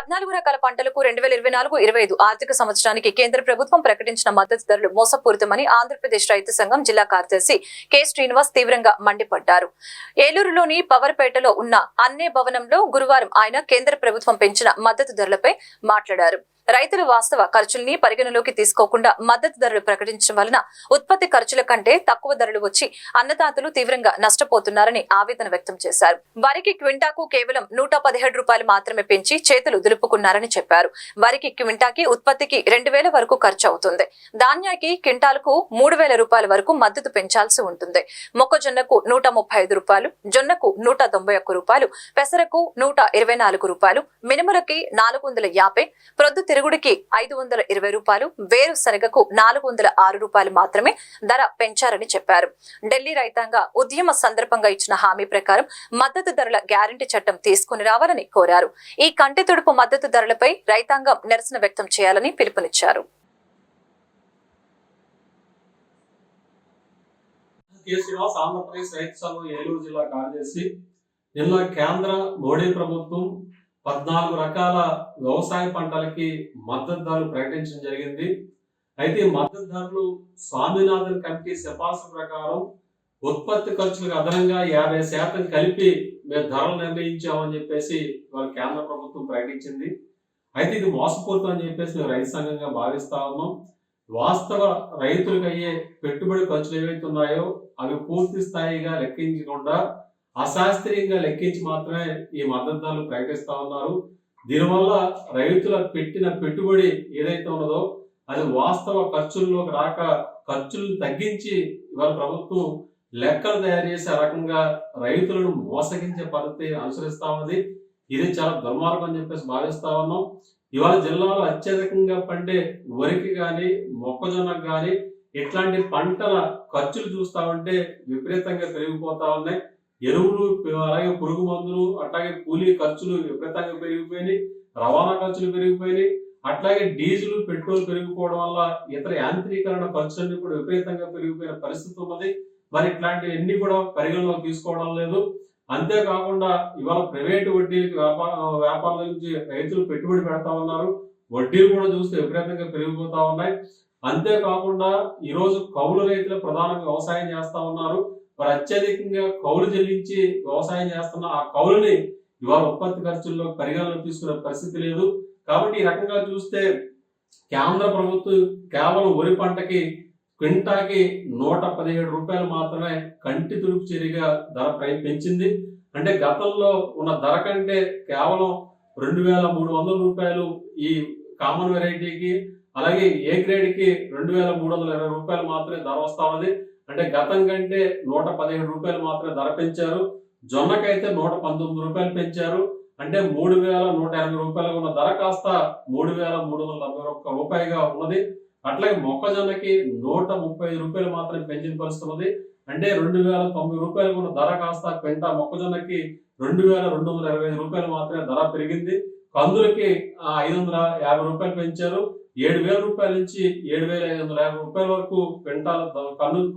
14 రకాల పంటలకు 2024-25 ఆర్థిక సంవత్సరానికి కేంద్ర ప్రభుత్వం ప్రకటించిన మద్దతు ధరలు మోసపూరితమని ఆంధ్రప్రదేశ్ రైతు సంఘం జిల్లా కార్యదర్శి కె శ్రీనివాస్ తీవ్రంగా మండిపడ్డారు. ఏలూరులోని పవర్పేటలో ఉన్న అన్నే భవనంలో గురువారం ఆయన కేంద్ర ప్రభుత్వం పెంచిన మద్దతు ధరలపై మాట్లాడారు. రైతుల వాస్తవ ఖర్చుల్ని పరిగణలోకి తీసుకోకుండా మద్దతు ధరలు ప్రకటించడం వలన ఉత్పత్తి ఖర్చుల కంటే తక్కువ ధరలు వచ్చి అన్నదాతలు తీవ్రంగా నష్టపోతున్నారని ఆవేదన వ్యక్తం చేశారు. వరికి క్వింటాకు కేవలం 117 రూపాయలు మాత్రమే పెంచి చేతులు దులుపుకున్నారని చెప్పారు. వరికి క్వింటాకి ఉత్పత్తికి 2000 వరకు ఖర్చు అవుతుంది. ధాన్యానికి క్వింటాలకు 3000 రూపాయల వరకు మద్దతు పెంచాల్సి ఉంటుంది. మొక్కజొన్నకు 135 రూపాయలు, జొన్నకు 191 రూపాయలు, పెసరకు 124 రూపాయలు, మినుములకి 450, ప్రొద్దు తిరుగుడికి 520 రూపాయలు, వేరుశనగకు 406 రూపాయలు మాత్రమే ధర పెంచారని చెప్పారు. ఢిల్లీ రైతాంగ ఉద్యమ సందర్భంగా ఇచ్చిన హామీ ప్రకారం మద్దతు ధరల గ్యారంటీ చట్టం తీసుకుని రావాలని కోరారు. ఈ కంటి తుడుపు మద్దతు ధరలపై రైతాంగం నిరసన వ్యక్తం చేయాలని పిలుపునిచ్చారు. నిన్న కేంద్ర మోడీ ప్రభుత్వం 14 రకాల వ్యవసాయ పంటలకి మద్దతు ధరలు ప్రకటించడం జరిగింది. అయితే మద్దతు ధరలు స్వామినాథన్ కమిటీ సిఫార్సు ప్రకారం ఉత్పత్తి ఖర్చులకు అదనంగా 50% కలిపి మేము ధరలు నిర్ణయించామని చెప్పేసి ఇవాళ కేంద్ర ప్రభుత్వం ప్రకటించింది. అయితే ఇది మోసపూరితం అని చెప్పేసి మేము రైతు సంఘంగా భావిస్తా ఉన్నాం. వాస్తవ రైతులకు అయ్యే పెట్టుబడి ఖర్చులు ఏవైతే ఉన్నాయో అవి పూర్తి స్థాయిగా లెక్కించకుండా అశాస్త్రీయంగా లెక్కించి మాత్రమే ఈ మద్దతు ధరలు ప్రకటిస్తా ఉన్నారు. దీనివల్ల రైతుల పెట్టిన పెట్టుబడి ఏదైతే ఉన్నదో అది వాస్తవ ఖర్చుల్లోకి రాక ఖర్చులను తగ్గించి ఇవాళ ప్రభుత్వం లెక్కలు తయారు చేసే రకంగా రైతులను మోసగించే పద్ధతి అనుసరిస్తా ఉంది. ఇది చాలా దుర్మార్గం అని చెప్పేసి భావిస్తా ఉన్నాం. ఇవాళ జిల్లాలో అత్యధికంగా పండే వరికి కానీ మొక్కజొన్నకు కానీ ఇట్లాంటి పంటల ఖర్చులు చూస్తా ఉంటే విపరీతంగా పెరిగిపోతా ఉన్నాయి. ఎరువులు, అలాగే పురుగు మందులు, అట్లాగే కూలీ ఖర్చులు విపరీతంగా పెరిగిపోయినాయి. రవాణా ఖర్చులు పెరిగిపోయినాయి. అట్లాగే డీజిల్, పెట్రోల్ పెరిగిపోవడం వల్ల ఇతర యాంత్రీకరణ ఖర్చులన్నీ కూడా విపరీతంగా పెరిగిపోయిన పరిస్థితి ఉన్నది. మరి ఇట్లాంటివన్నీ కూడా పరిగణలోకి తీసుకోవడం లేదు. అంతేకాకుండా ఇవాళ ప్రైవేటు వడ్డీలకి వ్యాపారాల నుంచి రైతులు పెట్టుబడి పెడతా ఉన్నారు. వడ్డీలు కూడా చూస్తే విపరీతంగా పెరిగిపోతా ఉన్నాయి. అంతేకాకుండా ఈరోజు కౌలు రైతులు ప్రధానంగా వ్యవసాయం చేస్తా ఉన్నారు. మరి అత్యధికంగా కౌలు చెల్లించి వ్యవసాయం చేస్తున్న ఆ కౌలుని ఇవాళ ఉత్పత్తి ఖర్చుల్లో పరిగణలోకి తీసుకునే పరిస్థితి లేదు. కాబట్టి ఈ రకంగా చూస్తే కేంద్ర ప్రభుత్వం కేవలం వరి పంటకి క్వింటాకి 117 రూపాయలు మాత్రమే కంటి తుడుపు చర్యగా ధర పెంచింది. అంటే గతంలో ఉన్న ధర కంటే కేవలం 2300 రూపాయలు ఈ కామన్ వెరైటీకి, అలాగే ఏ గ్రేడ్ కి 2320 రూపాయలు మాత్రమే ధర వస్తా ఉన్నది. అంటే గతం కంటే 117 రూపాయలు మాత్రమే ధర పెంచారు. జొన్నకైతే 119 రూపాయలు పెంచారు. అంటే 3180 రూపాయలు ఉన్న ధర కాస్త 3371 రూపాయలుగా ఉన్నది. అట్లాగే మొక్కజొన్నకి 135 రూపాయలు మాత్రమే పెంచిన పరిస్థితి ఉన్నది. అంటే 2090 రూపాయలు ఉన్న ధర కాస్త క్వింటా మొక్కజొన్నకి 2225 రూపాయలు మాత్రమే ధర పెరిగింది. కందులకి 550 రూపాయలు పెంచారు. 7000 రూపాయల నుంచి 7550 రూపాయల వరకు క్వింటాల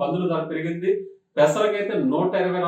కందుల ధర పెరిగింది. పెసరకైతే 124